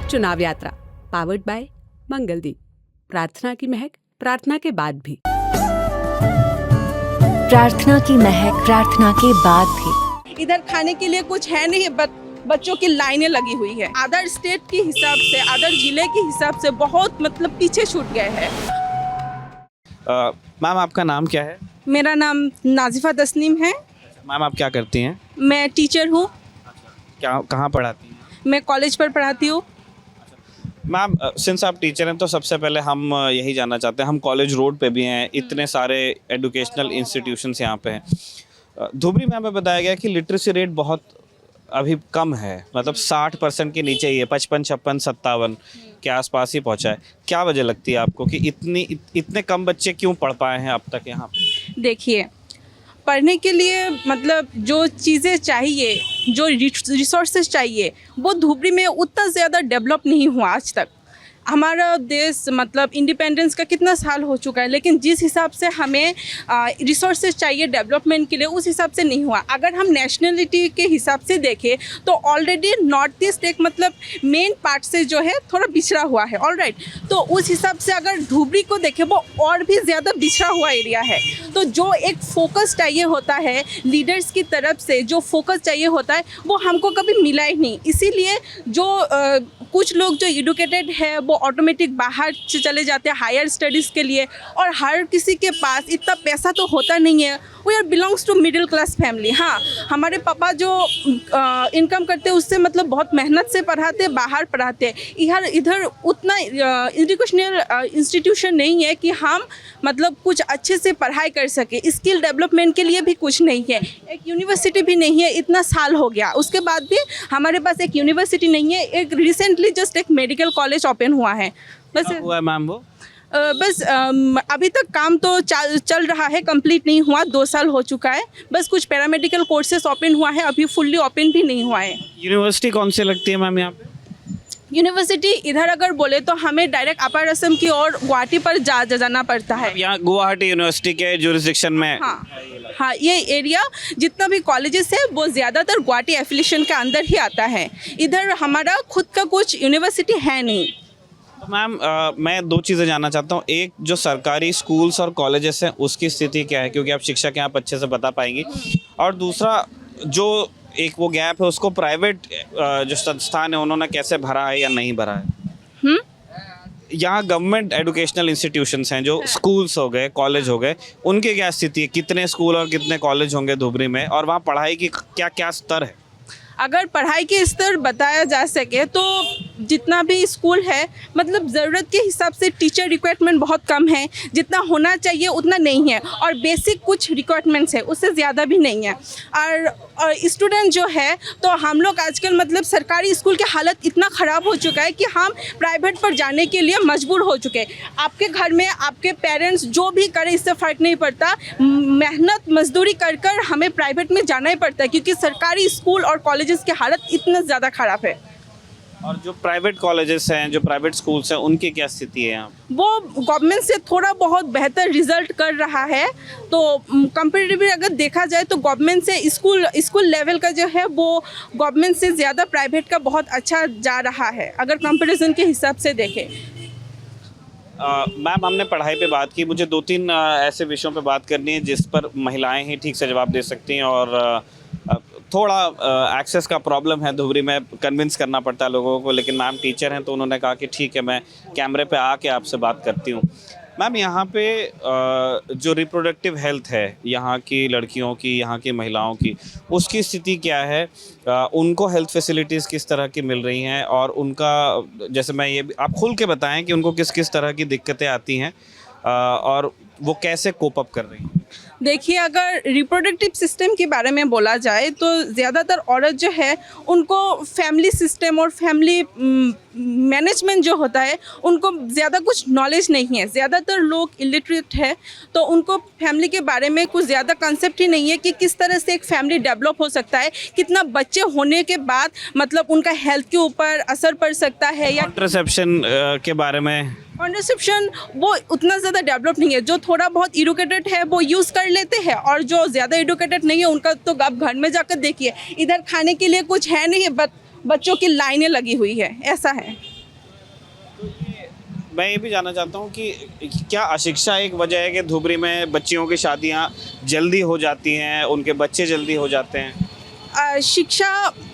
चुनाव यात्रा powered by Mangaldeep. प्रार्थना की महक प्रार्थना के बाद भी। प्रार्थना की महक प्रार्थना के बाद भी। इधर खाने के लिए कुछ है नहीं, बच्चों की लाइनें लगी हुई है। अदर स्टेट के हिसाब से, अदर जिले के हिसाब से बहुत पीछे छूट गए हैं। मैम आपका नाम क्या है? मेरा नाम नाजिफा तस्नीम है। मैम आप क्या करती हैं? मैं टीचर हूँ। क्या कहाँ पढ़ाती हैं? मैं कॉलेज पर पढ़ाती हूँ। मैम सिंस आप टीचर हैं तो सबसे पहले हम यही जानना चाहते हैं, हम कॉलेज रोड पे भी हैं, इतने सारे एजुकेशनल इंस्टीट्यूशंस यहाँ पे हैं। धुबरी में हमें बताया गया कि लिटरेसी रेट बहुत अभी कम है, मतलब 60% के नीचे ही है, 55, 56, 57 के आसपास ही पहुँचा है। क्या वजह लगती है आपको कि इतने कम बच्चे क्यों पढ़ पाए हैं अब तक यहाँ पे? देखिए, पढ़ने के लिए जो चीज़ें चाहिए, जो रिसोर्सेज चाहिए, वो धुबरी में उतना ज़्यादा डेवलप नहीं हुआ आज तक। हमारा देश इंडिपेंडेंस का कितना साल हो चुका है, लेकिन जिस हिसाब से हमें रिसोर्सेज चाहिए डेवलपमेंट के लिए, उस हिसाब से नहीं हुआ। अगर हम नेशनलिटी के हिसाब से देखें तो ऑलरेडी नॉर्थ ईस्ट एक मेन पार्ट से जो है थोड़ा बिछड़ा हुआ है। ऑलराइट, तो उस हिसाब से अगर धुबरी को देखें वो और भी ज़्यादा बिछड़ा हुआ एरिया है। तो जो एक फोकस चाहिए होता है लीडर्स की तरफ से, जो फोकस चाहिए होता है वो हमको कभी मिला ही नहीं। इसीलिए जो कुछ लोग जो एजुकेटेड है वो ऑटोमेटिक बाहर चले जाते हैं हायर स्टडीज़ के लिए, और हर किसी के पास इतना पैसा तो होता नहीं है। We are belongs to middle class family. हाँ, हमारे पापा जो इनकम करते हैं उससे बहुत मेहनत से पढ़ाते, बाहर पढ़ाते। इधर उतना एजुकेशनल इंस्टीट्यूशन नहीं है कि हम कुछ अच्छे से पढ़ाई कर सके। स्किल डेवलपमेंट के लिए भी कुछ नहीं है। एक यूनिवर्सिटी भी नहीं है, इतना साल हो गया, उसके बाद भी हमारे पास एक यूनिवर्सिटी नहीं है। एक रिसेंटली जस्ट एक मेडिकल कॉलेज ओपन हुआ है, बस हुआ है मैम वो? अभी तक काम तो चल रहा है, कंप्लीट नहीं हुआ, 2 साल हो चुका है। बस कुछ पैरामेडिकल कोर्सेस ओपन हुआ है, अभी फुल्ली ओपन भी नहीं हुआ है। यूनिवर्सिटी कौन सी लगती है मैम यहाँ पे? यूनिवर्सिटी इधर अगर बोले तो हमें डायरेक्ट अपर असम की और गुवाहाटी पर जाना पड़ता है। यहाँ गुवाहाटी यूनिवर्सिटी के जुरिसडिक्शन में? हाँ, ये एरिया जितना भी कॉलेजेस है वो ज़्यादातर गुवाहाटी एफिलिएशन के अंदर ही आता है। इधर हमारा खुद का कुछ यूनिवर्सिटी है नहीं। तो मैम मैं 2 चीज़ें जानना चाहता हूँ। एक, जो सरकारी स्कूल्स और कॉलेजेस हैं उसकी स्थिति क्या है, क्योंकि आप शिक्षक हैं, आप अच्छे से बता पाएंगी। और दूसरा, जो एक वो गैप है उसको प्राइवेट जो संस्थान है उन्होंने कैसे भरा है या नहीं भरा है? यहाँ गवर्नमेंट एजुकेशनल इंस्टीट्यूशंस हैं, जो स्कूल्स हो गए, कॉलेज हो गए, उनकी क्या स्थिति है? कितने स्कूल और कितने कॉलेज होंगे धुबरी में, और वहाँ पढ़ाई की क्या क्या स्तर है? अगर पढ़ाई के स्तर बताया जा सके तो जितना भी स्कूल है ज़रूरत के हिसाब से टीचर रिक्वायरमेंट बहुत कम है। जितना होना चाहिए उतना नहीं है, और बेसिक कुछ रिक्वायरमेंट्स है, उससे ज़्यादा भी नहीं है। और स्टूडेंट जो है, तो हम लोग आजकल सरकारी स्कूल की हालत इतना ख़राब हो चुका है कि हम प्राइवेट पर जाने के लिए मजबूर हो चुके हैं। आपके घर में आपके पेरेंट्स जो भी करें इससे फ़र्क नहीं पड़ता, मेहनत मजदूरी कर हमें प्राइवेट में जाना ही पड़ता है, क्योंकि सरकारी स्कूल और कॉलेजेस की हालत इतना ज़्यादा ख़राब है। और जो प्राइवेट कॉलेजेस हैं, जो प्राइवेट स्कूल्स हैं, उनकी क्या स्थिति है यहाँ? वो गवर्नमेंट से थोड़ा बहुत बेहतर रिजल्ट कर रहा है। तो कंपेरेटिवली अगर देखा जाए तो गवर्नमेंट से स्कूल लेवल का जो है वो गवर्नमेंट से ज़्यादा प्राइवेट का बहुत अच्छा जा रहा है, अगर कंपैरिजन के हिसाब से देखें। मैम हमने पढ़ाई पे बात की, मुझे 2-3 ऐसे विषयों पे बात करनी है जिस पर महिलाएं ही ठीक से जवाब दे सकती हैं, और थोड़ा एक्सेस का प्रॉब्लम है धुबरी में, कन्विंस करना पड़ता है लोगों को। लेकिन मैम टीचर हैं तो उन्होंने कहा कि ठीक है, मैं कैमरे पे आके आपसे बात करती हूँ। मैम यहाँ पे जो रिप्रोडक्टिव हेल्थ है यहाँ की लड़कियों की, यहाँ की महिलाओं की, उसकी स्थिति क्या है? उनको हेल्थ फैसिलिटीज़ किस तरह की मिल रही हैं, और उनका, जैसे मैं ये आप खुल के बताएं कि उनको किस किस तरह की दिक्कतें आती हैं और वो कैसे कोप अप कर रही हैं? देखिए, अगर रिप्रोडक्टिव सिस्टम के बारे में बोला जाए तो ज़्यादातर औरत जो है उनको फैमिली सिस्टम और फैमिली मैनेजमेंट जो होता है उनको ज़्यादा कुछ नॉलेज नहीं है। ज़्यादातर लोग इलिटरेट है, तो उनको फैमिली के बारे में कुछ ज़्यादा कंसेप्ट ही नहीं है कि किस तरह से एक फैमिली डेवलप हो सकता है, कितना बच्चे होने के बाद उनका हेल्थ के ऊपर असर पड़ सकता है, या कॉन्ट्रासेप्शन के बारे में। कॉन्ट्रासेप्शन वो उतना ज़्यादा डेवलप नहीं है। जो थोड़ा बहुत एजुकेटेड है वो यूज़ कर लेते हैं, और जो ज़्यादा एजुकेटेड नहीं है उनका तो आप घर में जाकर देखिए, इधर खाने के लिए कुछ है नहीं, बच्चों की लाइनें लगी हुई है, ऐसा है। मैं ये भी जानना चाहता हूँ कि क्या अशिक्षा एक वजह है कि धुबरी में बच्चियों की शादियाँ जल्दी हो जाती हैं, उनके बच्चे जल्दी हो जाते हैं? शिक्षा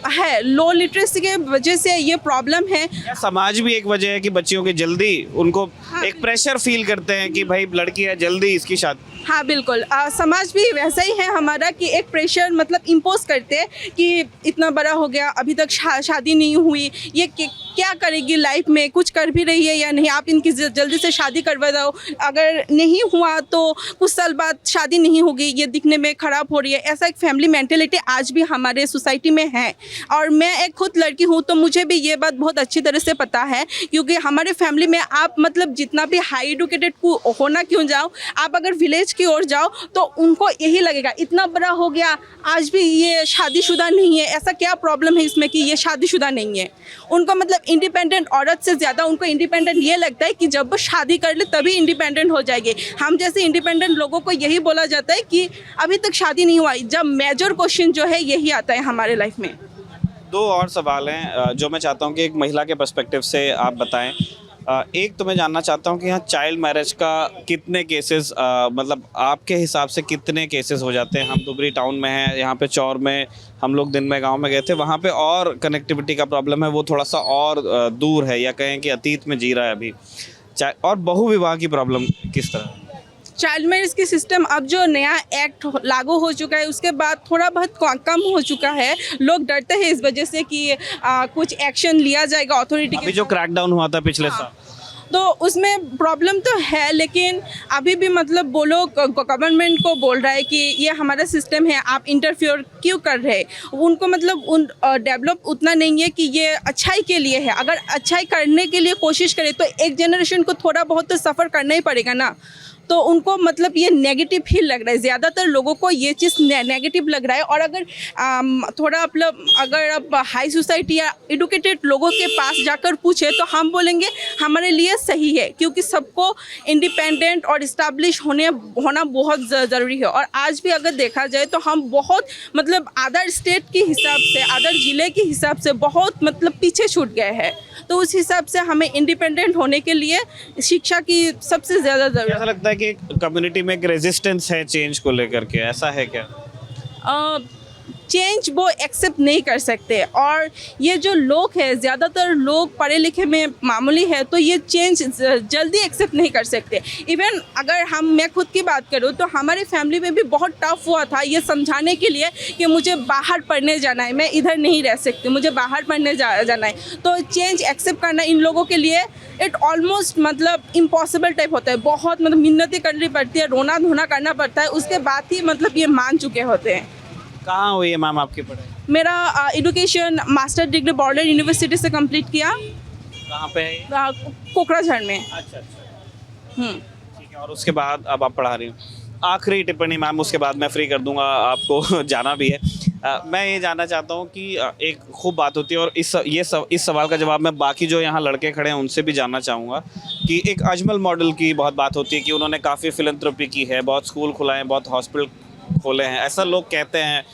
है, लो लिटरेसी के वजह से ये प्रॉब्लम है। या समाज भी एक वजह है कि बच्चियों की जल्दी उनको एक प्रेशर फील करते हैं कि भाई लड़की है, जल्दी इसकी शादी? हाँ बिल्कुल, समाज भी वैसा ही है हमारा कि एक प्रेशर मतलब इम्पोज करते हैं कि इतना बड़ा हो गया, अभी तक शादी नहीं हुई, ये क्या करेगी लाइफ में, कुछ कर भी रही है या नहीं, आप इनकी जल्दी से शादी करवा दो, अगर नहीं हुआ तो कुछ साल बाद शादी नहीं होगी, ये दिखने में ख़राब हो रही है। ऐसा एक फैमिली मेंटेलिटी आज भी हमारे सोसाइटी में है। और मैं एक खुद लड़की हूँ तो मुझे भी ये बात बहुत अच्छी तरह से पता है, क्योंकि हमारे फैमिली में आप मतलब जितना भी हाई एजुकेटेड होना क्यों जाओ, आप अगर विलेज की ओर जाओ तो उनको यही लगेगा इतना बड़ा हो गया आज भी ये शादीशुदा नहीं है, ऐसा क्या प्रॉब्लम है इसमें कि ये शादीशुदा नहीं है। उनको मतलब इंडिपेंडेंट औरत से ज़्यादा उनको इंडिपेंडेंट ये लगता है कि जब वो शादी कर ले तभी इंडिपेंडेंट हो जाएगी। हम जैसे इंडिपेंडेंट लोगों को यही बोला जाता है कि अभी तक शादी नहीं हुआ, जब मेजर क्वेश्चन जो है यही आता है हमारे लाइफ में। दो और सवाल हैं जो मैं चाहता हूँ कि एक महिला के पर्सपेक्टिव से आप बताएं। एक तो मैं जानना चाहता हूँ कि यहाँ चाइल्ड मैरिज का कितने केसेस, मतलब आपके हिसाब से कितने केसेस हो जाते हैं? हम धुबरी टाउन में हैं, यहाँ पे चौर में हम लोग दिन में गांव में गए थे, वहाँ पे और कनेक्टिविटी का प्रॉब्लम है, वो थोड़ा सा और दूर है, या कहें कि अतीत में जी रहा है अभी। और बहु विवाह की प्रॉब्लम किस तरह? चाइल्ड मैरिज की सिस्टम अब जो नया एक्ट लागू हो चुका है उसके बाद थोड़ा बहुत कम हो चुका है। लोग डरते हैं इस वजह से कि कुछ एक्शन लिया जाएगा अथॉरिटी के। अभी जो क्रैकडाउन हुआ था पिछले साल, तो उसमें प्रॉब्लम तो है, लेकिन अभी भी मतलब वो लोग गवर्नमेंट को बोल रहा है कि ये हमारा सिस्टम है, आप इंटरफियर क्यों कर रहे हैं। उनको मतलब उन डेवलप उतना नहीं है कि ये अच्छाई के लिए है। अगर अच्छाई करने के लिए कोशिश करें तो एक जनरेशन को थोड़ा बहुत तो सफ़र करना ही पड़ेगा ना। तो उनको मतलब ये नेगेटिव ही लग रहा है, ज़्यादातर लोगों को ये चीज़ नेगेटिव लग रहा है। और अगर थोड़ा मतलब अगर आप हाई सोसाइटी या एडुकेटेड लोगों के पास जाकर पूछे तो हम बोलेंगे हमारे लिए सही है, क्योंकि सबको इंडिपेंडेंट और इस्टेब्लिश होना बहुत ज़रूरी है। और आज भी अगर देखा जाए तो हम बहुत मतलब अदर स्टेट के हिसाब से, अदर ज़िले के हिसाब से बहुत मतलब पीछे छूट गए हैं। तो उस हिसाब से हमें इंडिपेंडेंट होने के लिए शिक्षा की सबसे ज़्यादा ज़रूरत। ऐसा लगता है कि कम्युनिटी में एक रेजिस्टेंस है चेंज को लेकर के, ऐसा है क्या? चेंज वो एक्सेप्ट नहीं कर सकते। और ये जो लोग हैं, ज़्यादातर लोग पढ़े लिखे में मामूली है, तो ये चेंज जल्दी एक्सेप्ट नहीं कर सकते। इवन अगर मैं खुद की बात करूँ तो हमारी फैमिली में भी बहुत टफ हुआ था ये समझाने के लिए कि मुझे बाहर पढ़ने जाना है, मैं इधर नहीं रह सकती, मुझे बाहर पढ़ने जाना है। तो चेंज एक्सेप्ट करना इन लोगों के लिए इट ऑलमोस्ट मतलब इम्पॉसिबल टाइप होता है। बहुत मतलब मिन्नतें करनी पड़ती है, रोना धोना करना पड़ता है, उसके बाद ही मतलब ये मान चुके होते हैं। कहाँ हुई है मैम आपकी पढ़ाई? मेरा education master degree border university से कंप्लीट किया। कहाँ पे है ये? कोकराझार में। अच्छा, ठीक है। और उसके बाद अब आप पढ़ा रही हूँ। आखिरी टिप्पणी मैम, उसके बाद मैं फ्री कर दूंगा, आपको जाना भी है। मैं ये जानना चाहता हूँ कि एक खूब बात होती है, और इस सवाल का जवाब मैं बाकी जो यहाँ लड़के खड़े हैं उनसे भी जानना चाहूँगा कि एक अजमल मॉडल की बहुत बात होती है कि उन्होंने काफ़ी फिलंथ्रोपी की है, बहुत स्कूल खुलाए हैं, बहुत हॉस्पिटल खोले हैं, ऐसा लोग कहते हैं,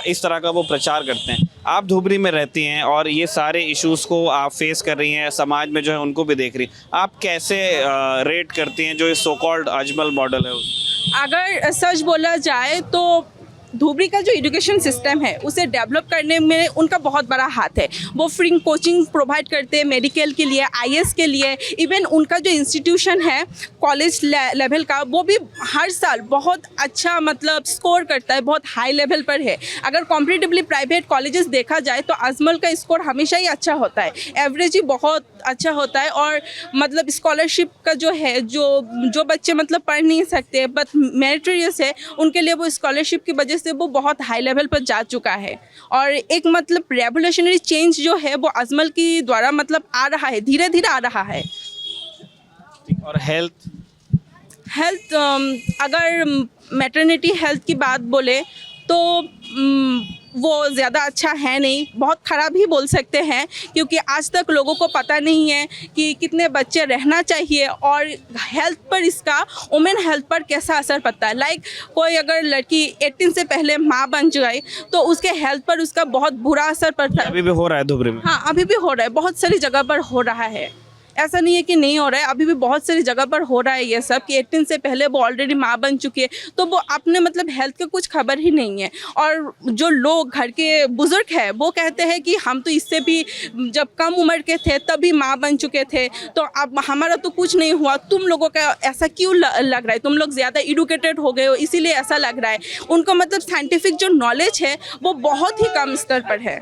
इस तरह का वो प्रचार करते हैं। आप धुबरी में रहती हैं और ये सारे इश्यूज़ को आप फेस कर रही हैं, समाज में जो है उनको भी देख रही हैं, आप कैसे रेट करती हैं जो ये सो कॉल्ड अजमल मॉडल है? अगर सच बोला जाए तो धुबरी का जो एजुकेशन सिस्टम है उसे डेवलप करने में उनका बहुत बड़ा हाथ है। वो फ्री कोचिंग प्रोवाइड करते हैं मेडिकल के लिए, आईएएस के लिए। इवन उनका जो इंस्टीट्यूशन है कॉलेज लेवल का, वो भी हर साल बहुत अच्छा मतलब स्कोर करता है, बहुत हाई लेवल पर है। अगर कॉम्पिटिटिवली प्राइवेट कॉलेजेस देखा जाए तो अजमल का स्कोर हमेशा ही अच्छा होता है, एवरेज ही बहुत अच्छा होता है। और मतलब स्कॉलरशिप का जो है, जो बच्चे मतलब पढ़ नहीं सकते बट मेरिटोरियस है, उनके लिए वो स्कॉलरशिप की वजह से वो बहुत हाई लेवल पर जा चुका है। और एक मतलब रेवोल्यूशनरी चेंज जो है वो अजमल की द्वारा मतलब आ रहा है, धीरे धीरे आ रहा है। और हेल्थ अगर मैटरनिटी हेल्थ की बात बोले तो वो ज़्यादा अच्छा है नहीं, बहुत ख़राब ही बोल सकते हैं, क्योंकि आज तक लोगों को पता नहीं है कि कितने बच्चे रहना चाहिए और हेल्थ पर, इसका वुमेन हेल्थ पर कैसा असर पड़ता है। लाइक कोई अगर लड़की 18 से पहले माँ बन जाए तो उसके हेल्थ पर उसका बहुत बुरा असर पड़ता है। अभी भी हो रहा है धुबरी में? हाँ, अभी भी हो रहा है, बहुत सारी जगह पर हो रहा है। ऐसा नहीं है कि नहीं हो रहा है, अभी भी बहुत सारी जगह पर हो रहा है ये सब कि 18 से पहले वो ऑलरेडी माँ बन चुकी है, तो वो अपने मतलब हेल्थ का कुछ खबर ही नहीं है। और जो लोग घर के बुजुर्ग हैं वो कहते हैं कि हम तो इससे भी जब कम उम्र के थे तभी माँ बन चुके थे, तो अब हमारा तो कुछ नहीं हुआ, तुम लोगों का ऐसा क्यों लग रहा है, तुम लोग ज़्यादा एडुकेटेड हो गए हो इसीलिए ऐसा लग रहा है। उनको मतलब साइंटिफिक जो नॉलेज है वो बहुत ही कम स्तर पर है।